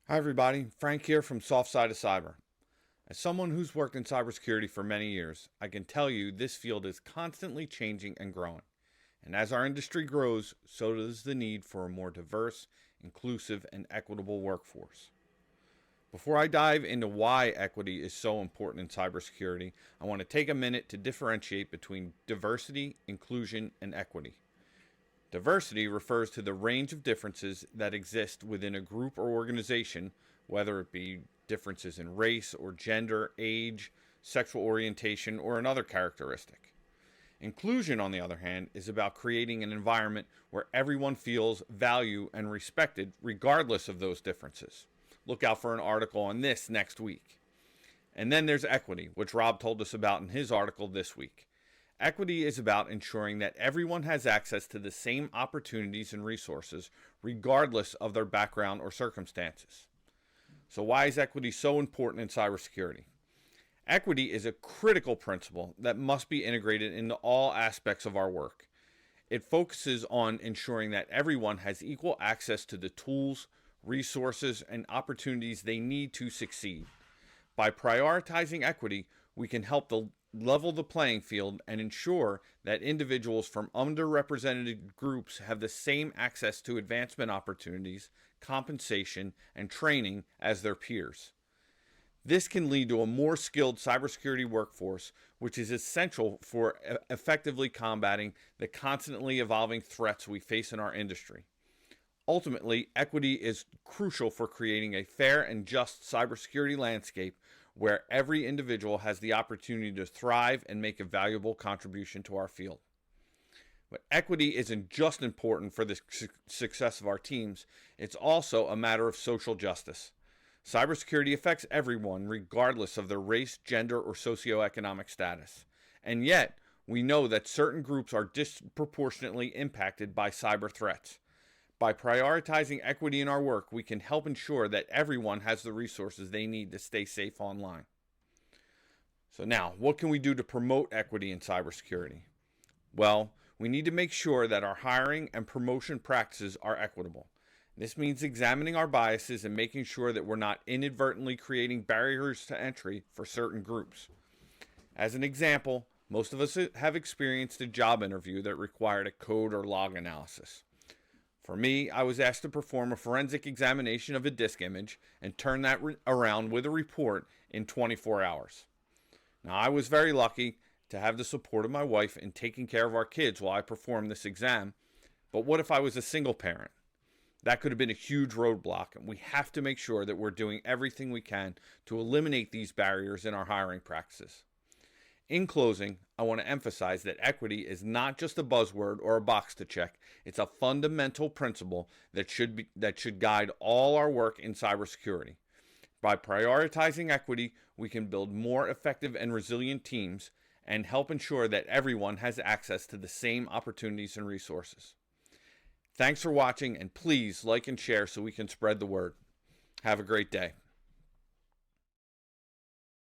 Hi everybody, Frank here from Soft Side of Cyber. As someone who's worked in cybersecurity for many years, I can tell you this field is constantly changing and growing. And as our industry grows, so does the need for a more diverse, inclusive, and equitable workforce. Before I dive into why equity is so important in cybersecurity, I want to take a minute to differentiate between diversity, inclusion, and equity. Diversity refers to the range of differences that exist within a group or organization, whether it be differences in race or gender, age, sexual orientation, or another characteristic. Inclusion, on the other hand, is about creating an environment where everyone feels valued and respected regardless of those differences. Look out for an article on this next week. And then there's equity, which Rob told us about in his article this week. Equity is about ensuring that everyone has access to the same opportunities and resources, regardless of their background or circumstances. So why is equity so important in cybersecurity? Equity is a critical principle that must be integrated into all aspects of our work. It focuses on ensuring that everyone has equal access to the tools, resources, and opportunities they need to succeed. By prioritizing equity, we can help level the playing field and ensure that individuals from underrepresented groups have the same access to advancement opportunities, compensation, and training as their peers. This can lead to a more skilled cybersecurity workforce, which is essential for effectively combating the constantly evolving threats we face in our industry. Ultimately, equity is crucial for creating a fair and just cybersecurity landscape where every individual has the opportunity to thrive and make a valuable contribution to our field. But equity isn't just important for the success of our teams, it's also a matter of social justice. Cybersecurity affects everyone regardless of their race, gender, or socioeconomic status. And yet, we know that certain groups are disproportionately impacted by cyber threats. By prioritizing equity in our work, we can help ensure that everyone has the resources they need to stay safe online. So now, what can we do to promote equity in cybersecurity? Well, we need to make sure that our hiring and promotion practices are equitable. This means examining our biases and making sure that we're not inadvertently creating barriers to entry for certain groups. As an example, most of us have experienced a job interview that required a code or log analysis. For me, I was asked to perform a forensic examination of a disk image and turn that around with a report in 24 hours. Now, I was very lucky to have the support of my wife in taking care of our kids while I performed this exam, but what if I was a single parent? That could have been a huge roadblock, and we have to make sure that we're doing everything we can to eliminate these barriers in our hiring practices. In closing, I want to emphasize that equity is not just a buzzword or a box to check. It's a fundamental principle that should guide all our work in cybersecurity. By prioritizing equity, we can build more effective and resilient teams and help ensure that everyone has access to the same opportunities and resources. Thanks for watching, and please like and share so we can spread the word. Have a great day.